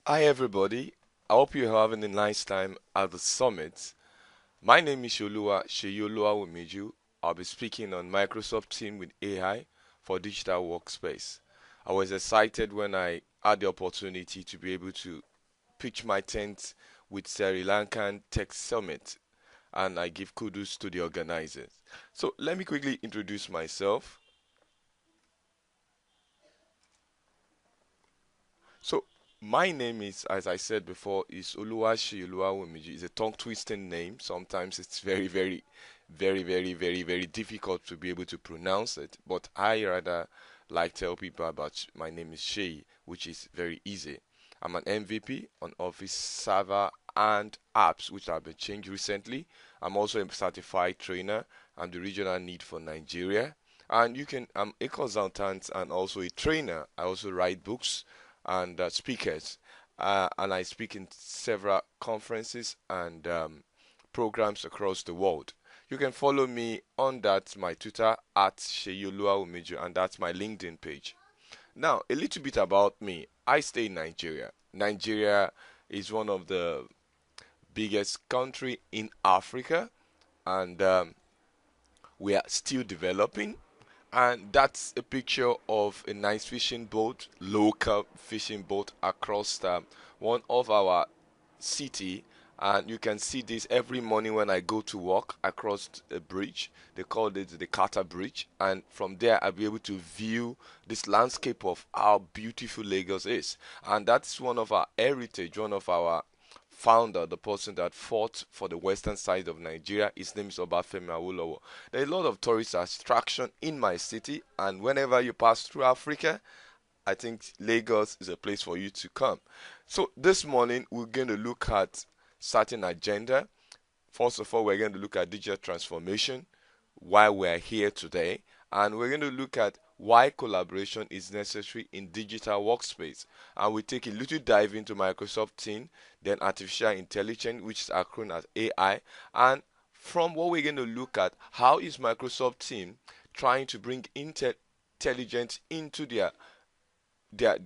Hi everybody, I hope you're having a nice time at the summit. My name is Sheyolua Wumiju. I'll be speaking on Microsoft Team with AI for digital workspace. I was excited when I had the opportunity to be able to pitch my tent with Sri Lankan Tech Summit, and I give kudos to the organizers. So let me quickly introduce myself. So my name is, as I said before, is Oluwaseyi Oluwawumiji. It's a tongue twisting name. Sometimes it's very difficult to be able to pronounce it. But I rather like tell people about my name is Shay, which is very easy. I'm an MVP on Office Server and apps, which have been changed recently. I'm also a certified trainer. I'm the regional lead for Nigeria. And I'm a consultant and also a trainer. I also write books and speakers. And I speak in several conferences and programs across the world. You can follow me on that, my Twitter at Sheyolua Umeju, and that's my LinkedIn page. Now, a little bit about me. I stay in Nigeria. Nigeria is one of the biggest country in Africa, and we are still developing. And that's a picture of a nice fishing boat, local fishing boat across one of our city. And you can see this every morning when I go to work across a bridge. They call it the Carter Bridge. And from there, I'll be able to view this landscape of how beautiful Lagos is. And that's one of our heritage, one of our founder, the person that fought for the western side of Nigeria. His name is Obafemi Awolowo. There are a lot of tourist attraction in my city, and whenever you pass through Africa, I think Lagos is a place for you to come. So this morning we're going to look at certain agenda. First of all, we're going to look at digital transformation, why we're here today, and we're going to look at why collaboration is necessary in digital workspace. And we take a little dive into Microsoft Team, then artificial intelligence, which is acronym as AI, and from what we're going to look at, how is Microsoft Team trying to bring intelligence into their to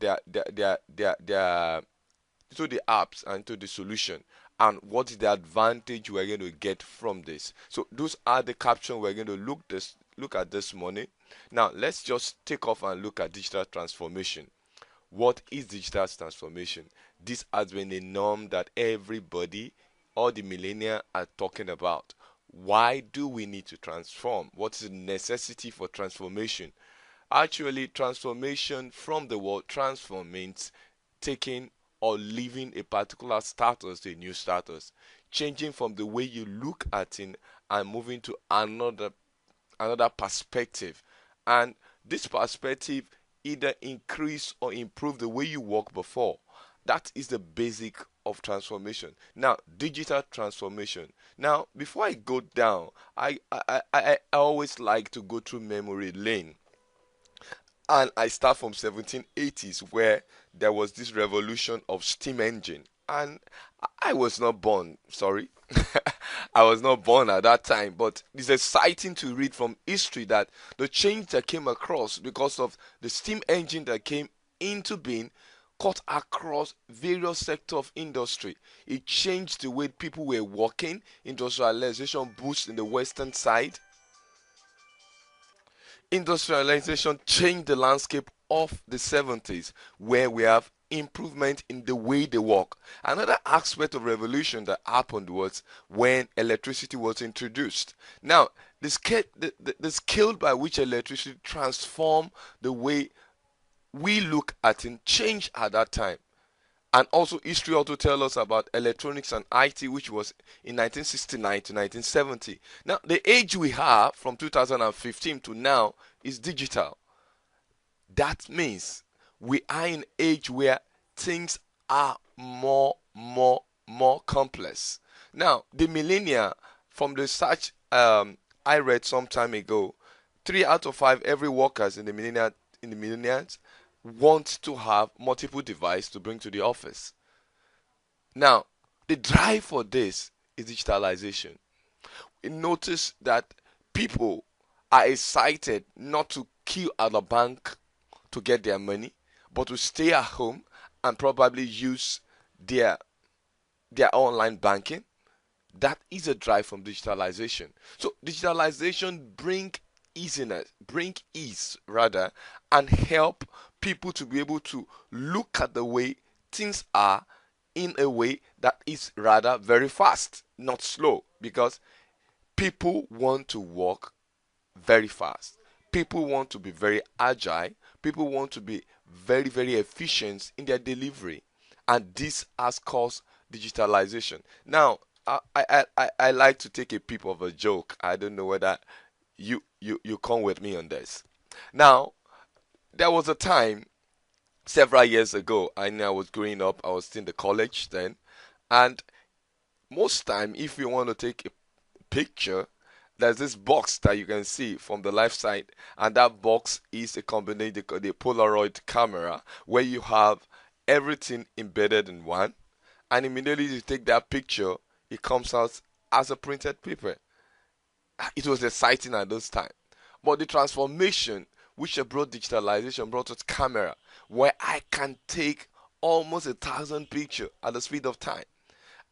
the apps and to the solution, and what is the advantage we're going to get from this. So those are the captions we're going to look at this morning. Now let's just take off and look at digital transformation. What is digital transformation? This has been a norm that everybody, all the millennia, are talking about. Why do we need to transform? What is the necessity for transformation? Actually, transformation from the word transform means taking or leaving a particular status to a new status, changing from the way you look at it and moving to another perspective. And this perspective either increase or improve the way you work before. That is the basic of transformation. Now, digital transformation. Now, before I go down, I always like to go through memory lane, and I start from 1780s where there was this revolution of steam engine, and I was not born, sorry. I was not born at that time, but it's exciting to read from history that the change that came across because of the steam engine that came into being cut across various sectors of industry. It changed the way people were working. Industrialization boost in the western side. Industrialization changed the landscape of the 70s, where we have improvement in the way they work. Another aspect of revolution that happened was when electricity was introduced. Now, the scale by which electricity transformed the way we look at it changed at that time. And also history also tells us about electronics and IT, which was in 1969 to 1970. Now the age we have from 2015 to now is digital. That means we are in an age where things are more complex. Now the millennia, from the research I read some time ago, 3 out of 5 every workers in the millennials want to have multiple devices to bring to the office. Now, the drive for this is digitalization. We notice that people are excited not to queue at the bank to get their money, but to stay at home and probably use their online banking. That is a drive from digitalization. So digitalization bring ease rather, and help people to be able to look at the way things are in a way that is rather very fast, not slow, because people want to work very fast. People want to be very agile. People want to be very, very efficient in their delivery. And this has caused digitalization. Now, I like to take a peep of a joke. I don't know whether you come with me on this. Now, there was a time several years ago, I know I was growing up, I was still in the college then, and most time if you want to take a picture, there's this box that you can see from the left side, and that box is a combination the Polaroid camera where you have everything embedded in one, and immediately you take that picture, it comes out as a printed paper. It was exciting at those time, but the transformation which brought digitalization brought us camera, where I can take almost 1,000 pictures at the speed of time.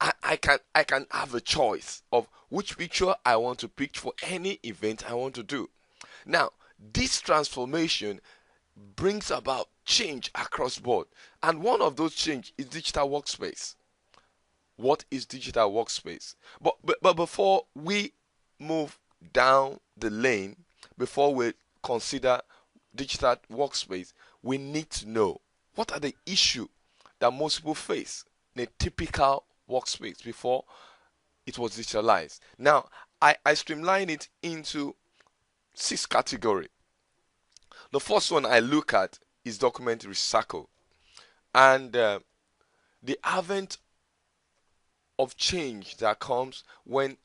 I can have a choice of which picture I want to pick for any event I want to do. Now, this transformation brings about change across board, and one of those change is digital workspace. What is digital workspace? But before we move down the lane, before we consider digital workspace, we need to know what are the issues that most people face in a typical workspace before it was digitalized. Now, I streamline it into 6 categories. The first one I look at is document recycle, and the advent of change that comes when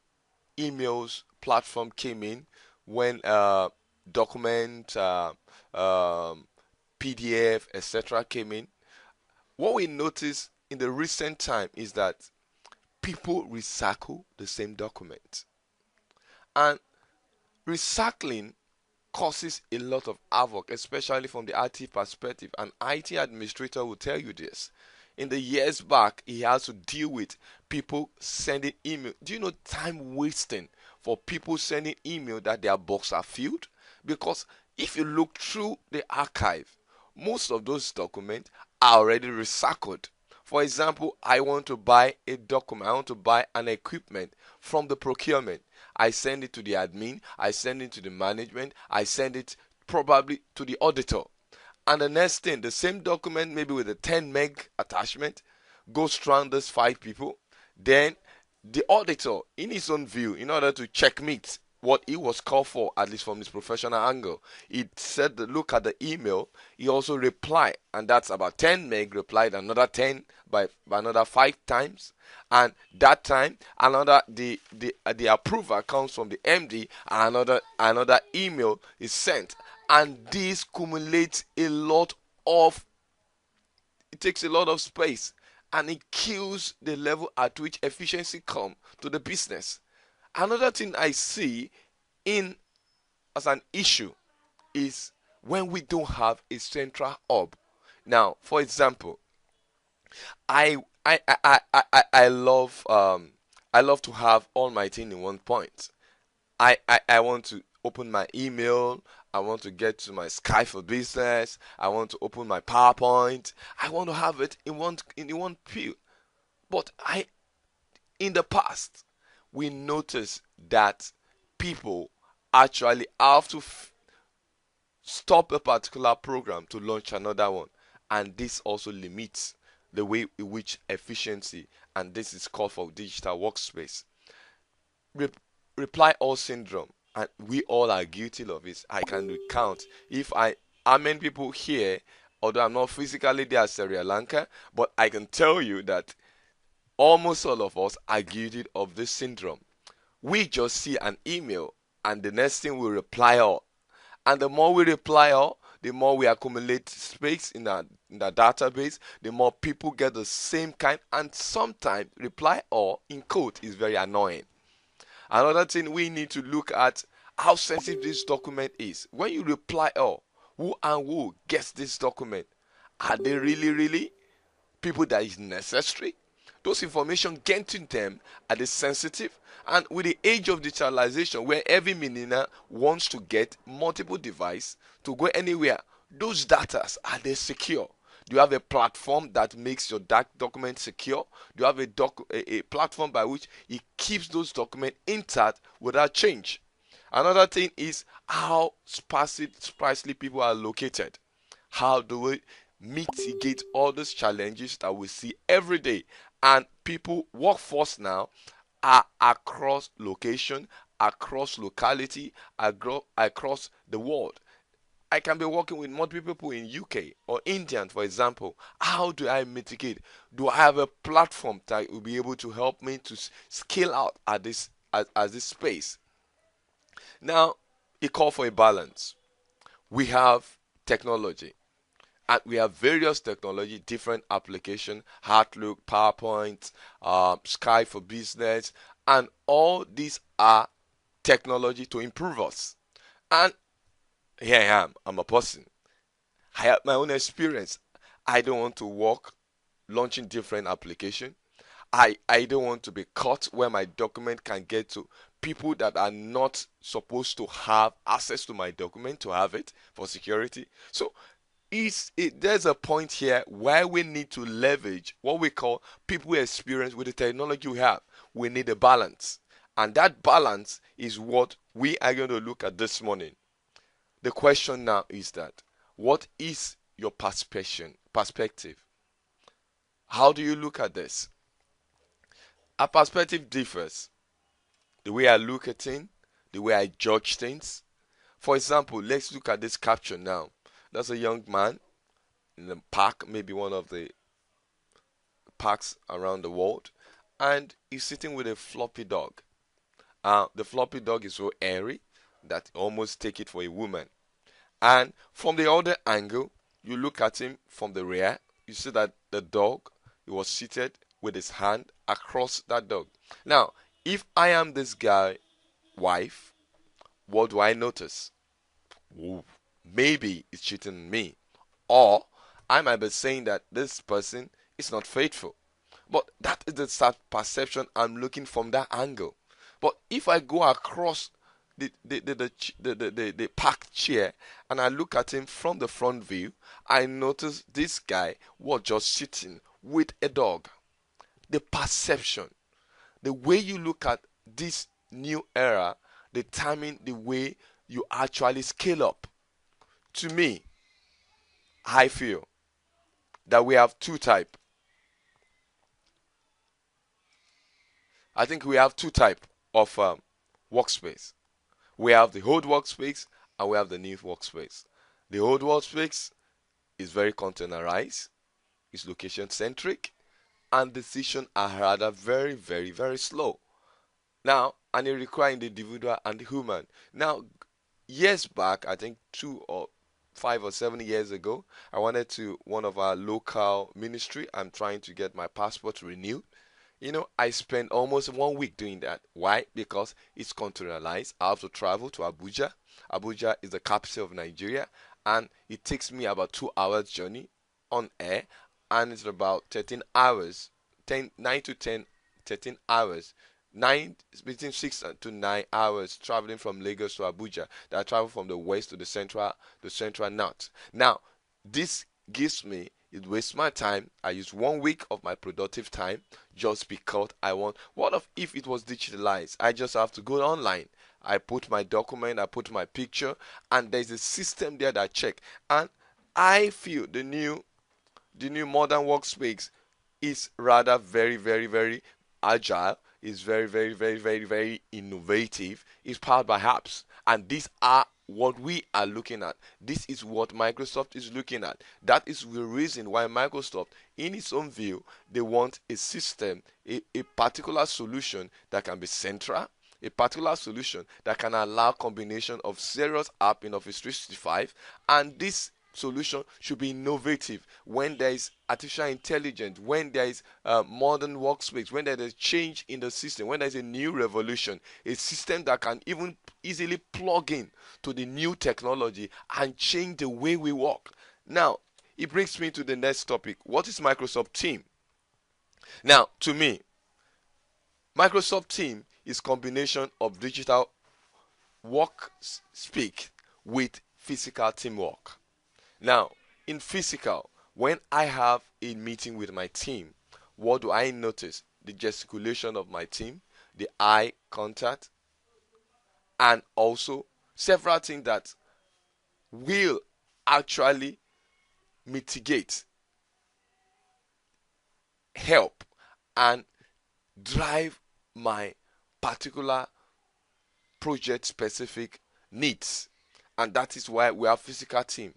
emails platform came in, when document PDF etc. came in. What we notice in the recent time is that people recycle the same document, and recycling causes a lot of havoc, especially from the IT perspective. An IT administrator will tell you this. In the years back, he has to deal with people sending email. Do you know time wasting for people sending email that their box are filled? Because if you look through the archive, most of those documents are already recycled. For example, I want to buy a document, I want to buy an equipment from the procurement. I send it to the admin, I send it to the management, I send it probably to the auditor. And the next thing, the same document, maybe with a 10 meg attachment, goes around those 5 people. Then the auditor, in his own view, in order to checkmate what he was called for, at least from his professional angle, he said, look at the email. He also replied, and that's about 10 meg, replied another 10 by another 5 times. And that time, another the approval comes from the MD, and another email is sent, and this cumulates a lot of, it takes a lot of space, and it kills the level at which efficiency come to the business. Another thing I see in as an issue is when we don't have a central hub. Now, for example, I I love to have all my thing in one point. I want to open my email. I want to get to my Skype for Business. I want to open my PowerPoint. I want to have it in one view. But I in the past we noticed that people actually have to stop a particular program to launch another one, and this also limits the way in which efficiency, and this is called for digital workspace. Re- Reply all syndrome, and we all are guilty of it. I can recount, if I how many people here, although I'm not physically there at Sri Lanka, but I can tell you that almost all of us are guilty of this syndrome. We just see an email, and the next thing we reply all, and the more we reply all, the more we accumulate space in the database, the more people get the same kind, and sometimes reply all in code is very annoying. Another thing, we need to look at how sensitive this document is. When you reply all, who and who gets this document? Are they really people that is necessary. Those information getting them are the sensitive. And with the age of digitalization, where every millionaire wants to get multiple device to go anywhere, those data are they secure? Do you have a platform that makes your document secure? Do you have a platform by which it keeps those documents intact without change? Another thing is how sparsely people are located. How do we mitigate all those challenges that we see every day? And people, workforce now are across location, across locality, across the world. I can be working with multiple people in UK or Indian, for example. How do I mitigate? Do I have a platform that will be able to help me to scale out at this space? Now, it calls for a balance. We have technology, and we have various technology, different application, Outlook, PowerPoint, Skype for business, and all these are technology to improve us. And here I am. I'm a person. I have my own experience. I don't want to work launching different application. I don't want to be caught where my document can get to people that are not supposed to have access to my document to have it for security. So there's a point here where we need to leverage what we call people experience with the technology we have. We need a balance. And that balance is what we are going to look at this morning. The question now is that what is your perspective? How do you look at this? Our perspective differs. The way I look at things, the way I judge things. For example, let's look at this capture now. That's a young man in the park, maybe one of the parks around the world, and he's sitting with a floppy dog. The floppy dog is so airy that you almost take it for a woman. And from the other angle, you look at him from the rear, you see that the dog, he was seated with his hand across that dog. Now, if I am this guy wife, what do I notice? Ooh, maybe he's cheating on me. Or I might be saying that this person is not faithful. But that is the perception I'm looking from that angle. But if I go across the parked chair and I look at him from the front view, I notice this guy was just sitting with a dog. The perception, the way you look at this new era, determine the way you actually scale up. To me, I feel that we have two type. I think we have two type of workspace. We have the old workspace and we have the new workspace. The old workspace is very containerized, it's location centric, and decisions are rather very, very, very slow. Now, and it requires the individual and the human. Now, years back, I think 2 or 5 or 7 years ago, I wanted to one of our local ministry. I'm trying to get my passport renewed. I spent almost 1 week doing that. Why? Because it's containerized. I have to travel to Abuja. Abuja is the capital of Nigeria, and it takes me about 2 hours journey on air, and it's about 13 hours, 9 to 10, 13 hours, between 6 to 9 hours traveling from Lagos to Abuja. That I travel from the west to the central north. Now, this gives me it wastes my time. I use 1 week of my productive time just because I want. What if it was digitalized? I just have to go online. I put my document, I put my picture, and there's a system there that check. And I feel the new modern workspace is rather very, very, very agile, is very, very, very, very, very innovative, is powered by apps. And these are what we are looking at. This is what Microsoft is looking at. That is the reason why Microsoft, in its own view, they want a system, a particular solution that can be central, a particular solution that can allow combination of serious app in Office 365, and this solution should be innovative. When there is artificial intelligence, when there is modern workspace, when there is change in the system, when there is a new revolution, a system that can even easily plug in to the new technology and change the way we work. Now, it brings me to the next topic. What is Microsoft Team? Now, to me, Microsoft Team is combination of digital work speak with physical teamwork. Now, in physical, when I have a meeting with my team, what do I notice? The gesticulation of my team, the eye contact, and also several things that will actually mitigate, help, and drive my particular project specific needs. And that is why we have physical team.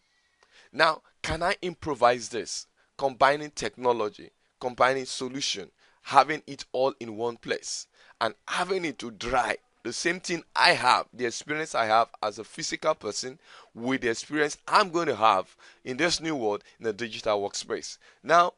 Now, can I improvise this? Combining technology, combining solution, having it all in one place, and having it to drive the same thing I have, the experience I have as a physical person, with the experience I'm going to have in this new world in the digital workspace. Now,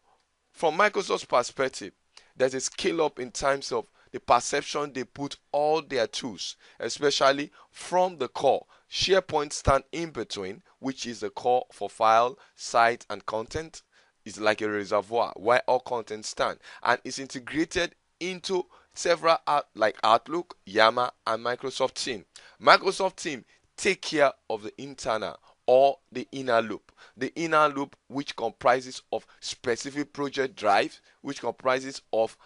from Microsoft's perspective, there's a scale up in terms of the perception they put all their tools, especially from the core. SharePoint stand in between, which is the core for file, site, and content. It's like a reservoir where all content stand, and it's integrated into several like Outlook, Yammer, and Microsoft Team. Microsoft Team take care of the internal or the inner loop. The inner loop, which comprises of specific project drive, which comprises of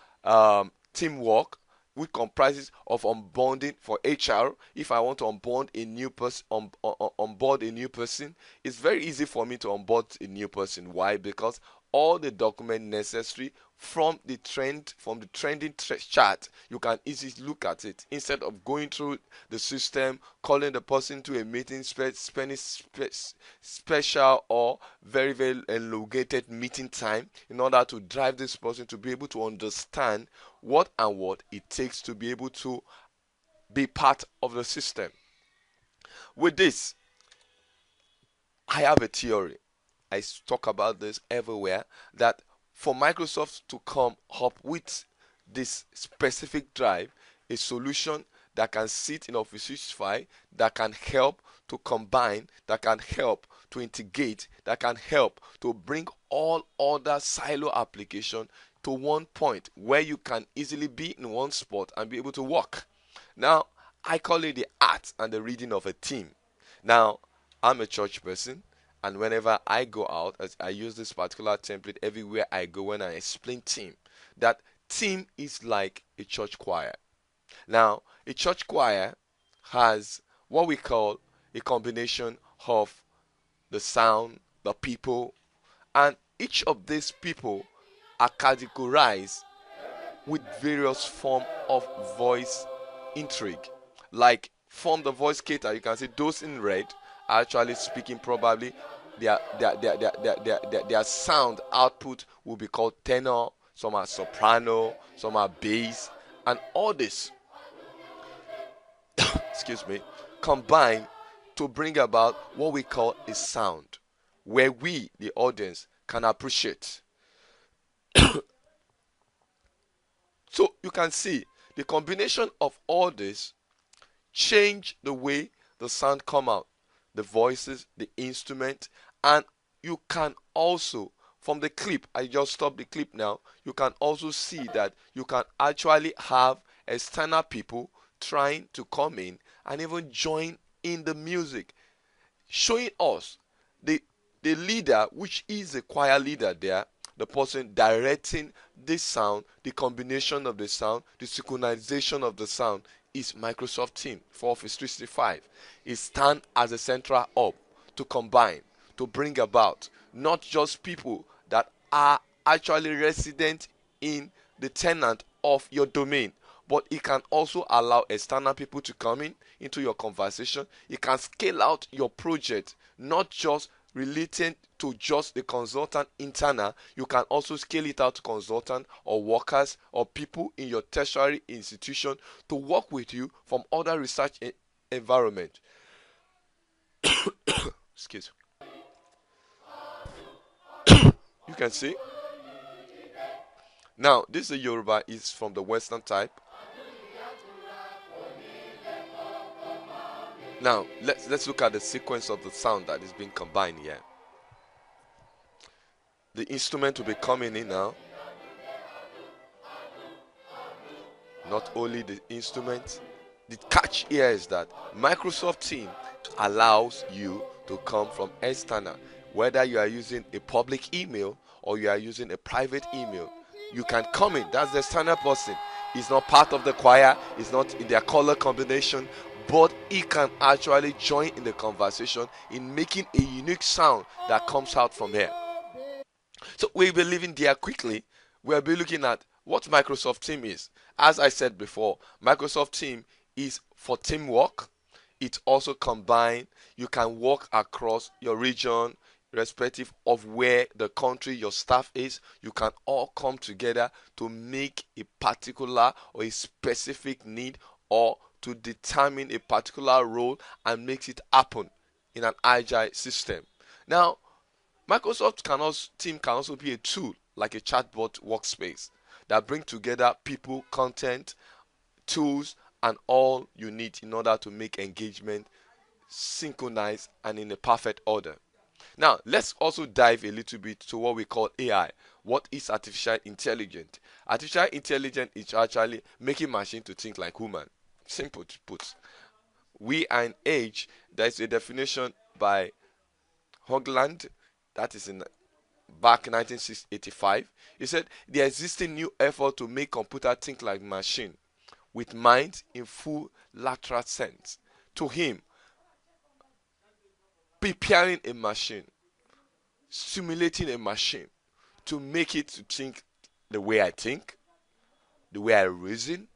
teamwork, which comprises of onboarding for HR. If I want to onboard a new person, onboard a new person, it's very easy for me to onboard a new person. Why? Because all the document necessary from the trending chart, you can easily look at it instead of going through the system, calling the person to a meeting, spending special or very elongated meeting time in order to drive this person to be able to understand what it takes to be able to be part of the system. With this, I have a theory. I talk about this everywhere, that for Microsoft to come up with this specific drive, a solution that can sit in Office 365, that can help to combine, that can help to integrate, that can help to bring all other silo application to one point where you can easily be in one spot and be able to work. Now, I call it the art and the reading of a team. Now, I'm a church person, and whenever I go out, as I use this particular template everywhere I go when I explain team, that team is like a church choir. Now, a church choir has what we call a combination of the sound, the people, and each of these people are categorized with various form of voice intrigue. Like from the voice cater, you can see those in red are actually speaking probably their sound output will be called tenor, some are soprano, some are bass, and all this excuse me, combine to bring about what we call a sound where we, the audience, can appreciate. So you can see the combination of all this change the way the sound come out, the voices, the instrument, and you can also, from the clip, I just stopped the clip now, you can also see that you can actually have external people trying to come in and even join in the music, showing us the leader, which is the choir leader there, the person directing this sound, the combination of the sound, the synchronization of the sound is Microsoft Team for Office 365. It stands as a central hub to combine, to bring about not just people that are actually resident in the tenant of your domain, but it can also allow external people to come in into your conversation. It can scale out your project, not just relating to just the consultant internal. You can also scale it out to consultant or workers or people in your tertiary institution to work with you from other research environment. Excuse me. You can see. Now, this is Yoruba, is from the Western type. Now, let's look at the sequence of the sound that is being combined here. the instrument will be coming in now. Not only the instrument, the catch here is that Microsoft Team allows you to come from external. Whether you are using a public email or you are using a private email, you can come in. That's the external person. He's not part of the choir, he's not in their color combination, but he can actually join in the conversation in making a unique sound that comes out from here. So we'll be leaving there quickly. We'll be looking at what Microsoft Team is. As I said before, Microsoft Team is for teamwork. It also combines, you can work across your region, irrespective of where the country your staff is. You can all come together to make a particular or a specific need, or to determine a particular role and makes it happen in an agile system. Now, Microsoft team can also be a tool like a chatbot workspace that bring together people, content, tools, and all you need in order to make engagement synchronized and in a perfect order. Now, let's also dive a little bit to what we call AI. What is artificial intelligence? Artificial intelligence is actually making machine to think like human. Simple to put. We are in age, there is a definition by Hogland, that is in back in 1985. He said the existing new effort to make computer think like machine with minds in full lateral sense. To him, preparing a machine, simulating a machine to make it to think the way I think, the way I reason,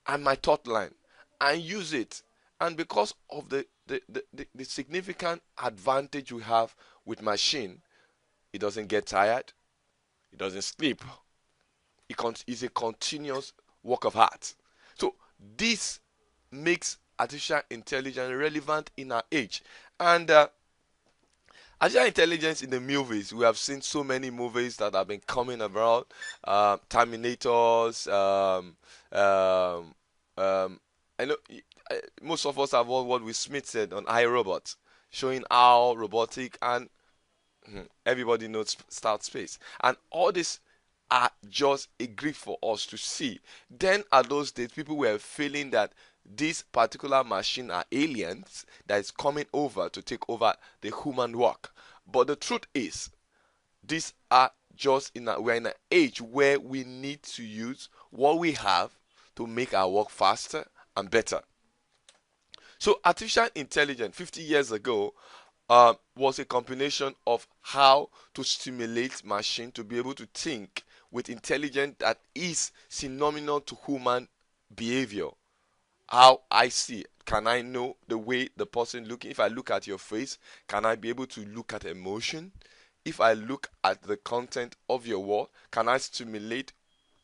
and my thought line, and use it. And because of the significant advantage we have with machine, it doesn't get tired, it doesn't sleep, is a continuous work of art. So this makes artificial intelligence relevant in our age. And artificial intelligence in the movies, we have seen so many movies that have been coming around. Terminators. I know most of us have heard what Will Smith said on iRobot, showing how robotic and everybody knows start space, and all this are just a grief for us to see. Then at those days, people were feeling that this particular machine are aliens that is coming over to take over the human work. But the truth is, these are just we're in an age where we need to use what we have to make our work faster and better. So artificial intelligence 50 years ago was a combination of how to stimulate machine to be able to think with intelligence that is synonymous to human behavior. How I see, can I know the way the person looking? If I look at your face, can I be able to look at emotion? If I look at the content of your word, can I stimulate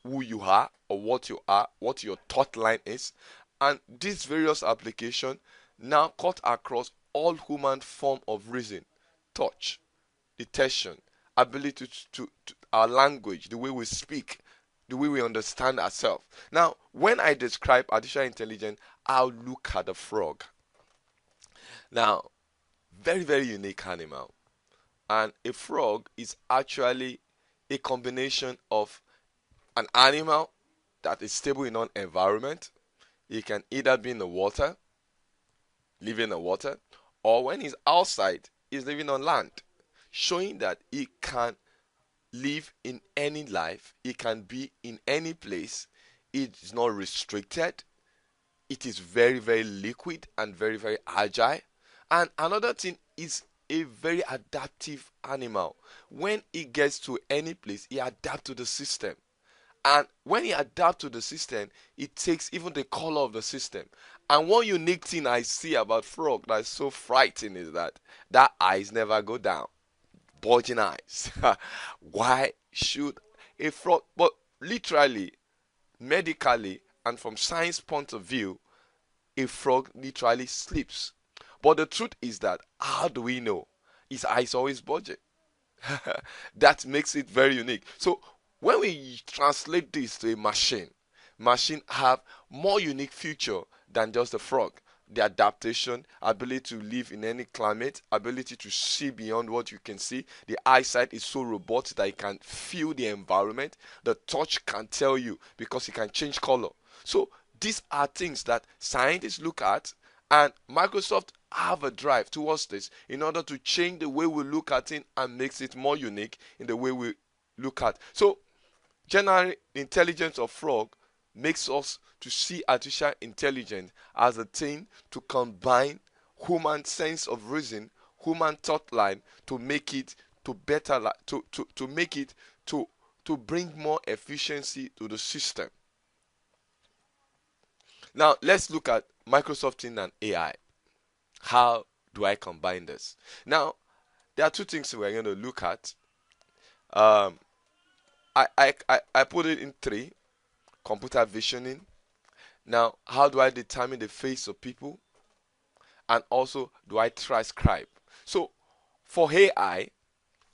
who you are or what you are, what your thought line is? And these various applications now cut across all human form of reason, touch, detection, ability to our language, the way we speak, the way we understand ourselves. Now, when I describe artificial intelligence, I'll look at a frog. Now, very, very unique animal. And a frog is actually a combination of an animal that is stable in an environment. It can either be in the water, living in the water, or when he's outside, he's living on land, showing that he can live in any life, it can be in any place, it is not restricted, it is very, very liquid and very, very agile. And another thing is a very adaptive animal. When it gets to any place, it adapts to the system. And when it adapts to the system, it takes even the color of the system. And one unique thing I see about frog that is so frightening is that eyes never go down, bulging eyes. Why should a frog? But literally, medically, and from science point of view, a frog literally sleeps. But the truth is that how do we know? His eyes always bulging. That makes it very unique. So when we translate this to a machine have more unique feature than just a frog. the adaptation, ability to live in any climate, ability to see beyond what you can see. The eyesight is so robust that it can feel the environment. The touch can tell you because it can change color. So these are things that scientists look at, and Microsoft have a drive towards this in order to change the way we look at it and makes it more unique in the way we look at. So general intelligence of frog makes us to see artificial intelligence as a thing to combine human sense of reason, human thought line to make it to better to make it to bring more efficiency to the system. Now let's look at Microsoft Teams and AI. How do I combine this? Now there are two things we're going to look at. Um, I put it in three: computer visioning. Now, how do I determine the face of people? And also, do I transcribe? So, for AI,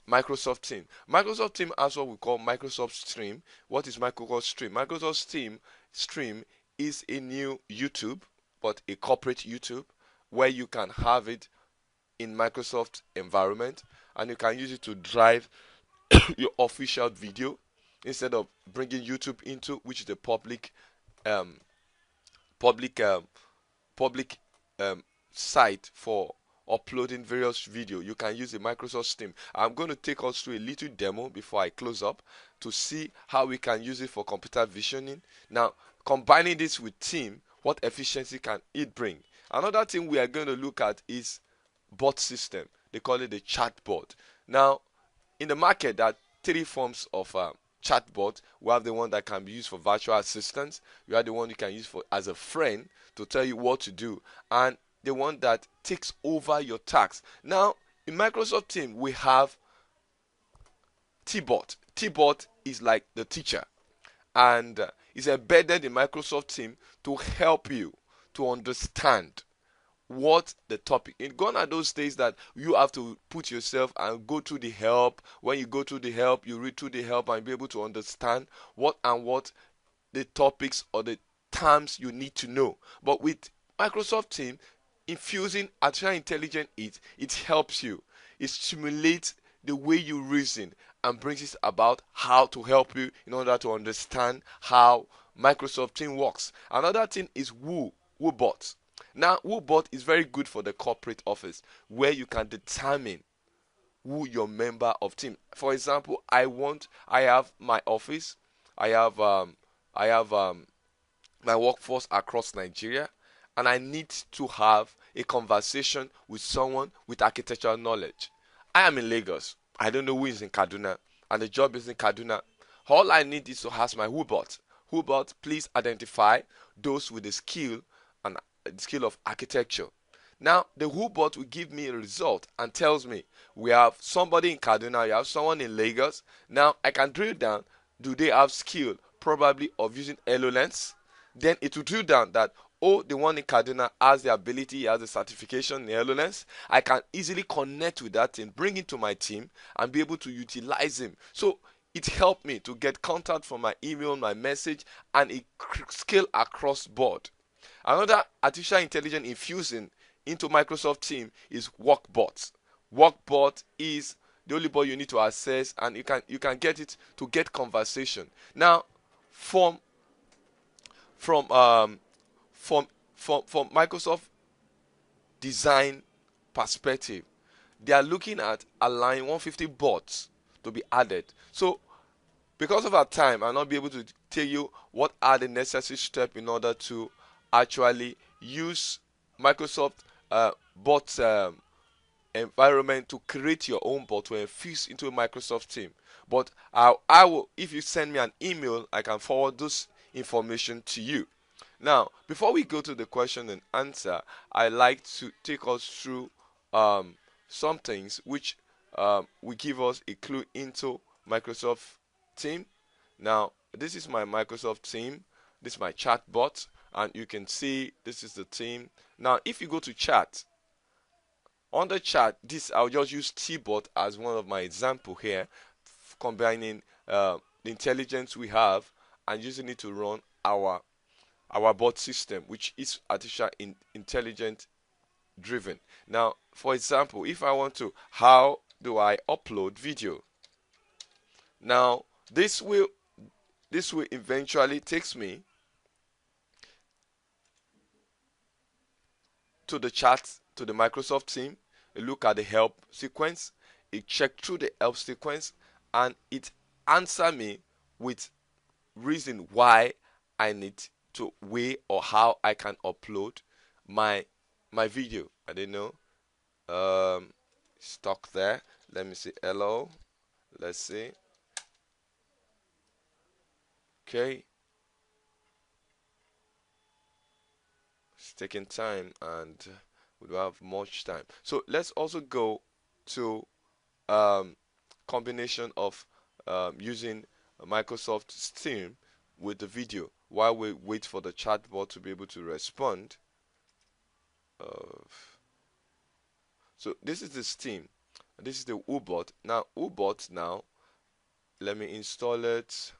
Microsoft Team. Microsoft Team has what we call Microsoft Stream. What is Microsoft Stream? Microsoft Stream is a new YouTube, but a corporate YouTube, where you can have it in Microsoft environment, and you can use it to drive your official video instead of bringing YouTube into, which is the um, public public um, site for uploading various video. You can use the Microsoft Steam. I'm going to take us through a little demo before I close up to see how we can use it for computer visioning. Now, combining this with Team, what efficiency can it bring? Another thing we are going to look at is bot system. They call it the chatbot. Now, in the market, there are three forms of chatbot. We have the one that can be used for virtual assistants. You have the one you can use for as a friend to tell you what to do, and the one that takes over your tasks. Now, in Microsoft Team, we have T-bot. T-bot is like the teacher, and is embedded in Microsoft Team to help you to understand what the topic. In gone are those days that you have to put yourself and go through the help. When you go through the help, you read through the help and be able to understand what the topics or the terms you need to know. But with Microsoft Team, infusing artificial intelligence, it helps you. It stimulates the way you reason and brings it about how to help you in order to understand how Microsoft Team works. Another thing is WooBot. Now, WooBot is very good for the corporate office where you can determine who your member of team. For example, I have my office, I have my workforce across Nigeria, and I need to have a conversation with someone with architectural knowledge. I am in Lagos. I don't know who is in Kaduna, and the job is in Kaduna. All I need is to ask my WooBot. WooBot, please identify those with the skill and the skill of architecture. Now, the WooBot will give me a result and tells me we have somebody in Kaduna, you have someone in Lagos. Now, I can drill down. Do they have skill? Probably of using HoloLens. Then it will drill down that, oh, the one in Kaduna has the ability, he has the certification in HoloLens. I can easily connect with that team, bring it to my team, and be able to utilize him. So it helped me to get contact from my email, my message, and it scale across board. Another artificial intelligence infusing into Microsoft Team is WorkBot. WorkBot is the only bot you need to access, and you can get it to get conversation. Now, from from um from Microsoft design perspective, they are looking at allowing 150 bots to be added. So because of our time, I'll not be able to tell you what are the necessary steps in order to actually use Microsoft bot environment to create your own bot to infuse into a Microsoft team. But I will, if you send me an email, I can forward this information to you. Now, before we go to the question and answer, I like to take us through some things which will give us a clue into Microsoft Team. Now, this is my Microsoft Team. This is my chatbot, and you can see this is the team. Now, if you go to chat, on the chat, this I'll just use T-bot as one of my example here, combining the intelligence we have and using it to run our bot system, which is artificial intelligence driven. Now, for example, if I want to, how do I upload video? Now, this will eventually takes me to the chat, to the Microsoft team, a look at the help sequence, it check through the help sequence, and it answer me with reason why I need to way or how I can upload my video. I don't know. Stuck there. Let me see. Hello. Let's see. Okay. It's taking time and we don't have much time. So let's also go to combination of using Microsoft Team with the video while we wait for the chatbot to be able to respond. So this is the Steam. This is the U-bot. Now U-bot now, let me install it.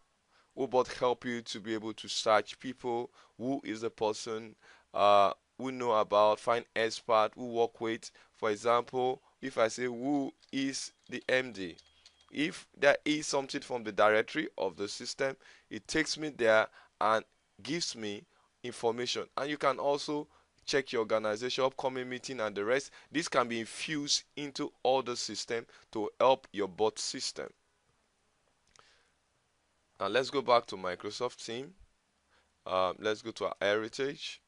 U-bot help you to be able to search people. Who is the person who know about, find expert who work with. For example, if I say who is the MD, if there is something from the directory of the system, it takes me there and gives me information. And you can also check your organization, upcoming meeting, and the rest. This can be infused into all the system to help your bot system. Now let's go back to Microsoft Team. Let's go to our heritage.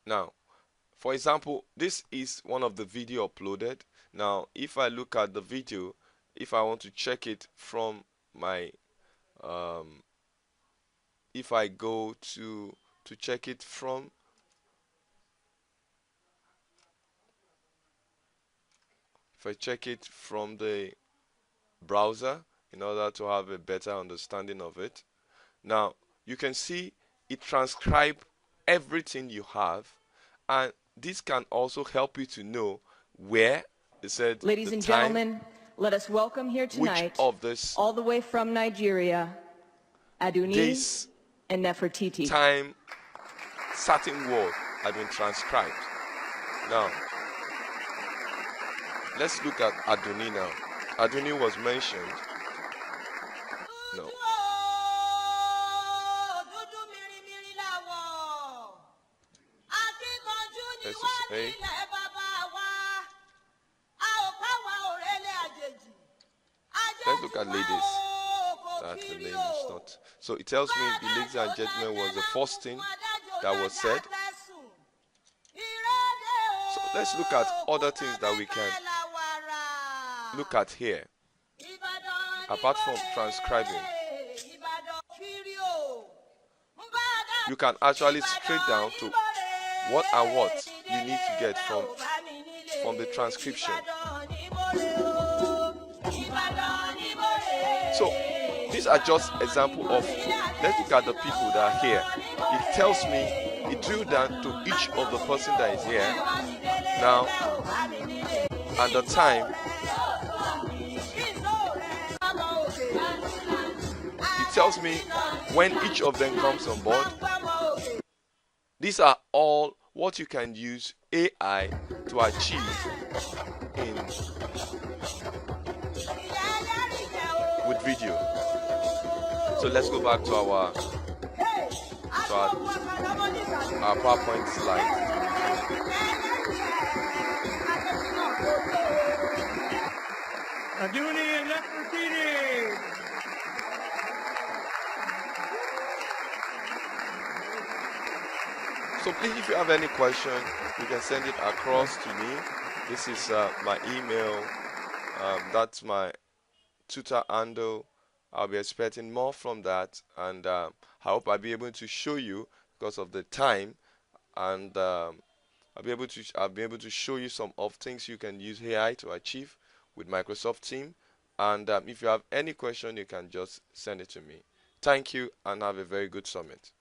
Now, for example, this is one of the video uploaded. Now, if I look at the video, if I want to check it from my, if I go to check it from, if I check it from the browser in order to have a better understanding of it. Now, you can see it transcribe everything you have, and this can also help you to know where it said. Ladies and gentlemen, let us welcome here tonight, which of this all the way from Nigeria, Aduni and Nefertiti. Time certain word had been transcribed. Now, let's look at Aduni now. Aduni was mentioned. No. Let's just say. Let's look at ladies. That the name is not. So it tells me the ladies and gentlemen was the first thing that was said. So let's look at other things that we can look at here. Apart from transcribing, you can actually straight down to what and what you need to get from the transcription. So these are just example of, let's look at the people that are here. It tells me, it drew down to each of the person that is here now and the time. It tells me when each of them comes on board. These are all what you can use AI to achieve with video. So let's go back to our PowerPoint slide. Aduni and Nefertiti. So please, if you have any question, you can send it across to me. This is my email. That's my Twitter handle. I'll be expecting more from that, and I hope I'll be able to show you because of the time, and I'll be able to show you some of things you can use AI to achieve with Microsoft Team. And if you have any question, you can just send it to me. Thank you, and have a very good summit.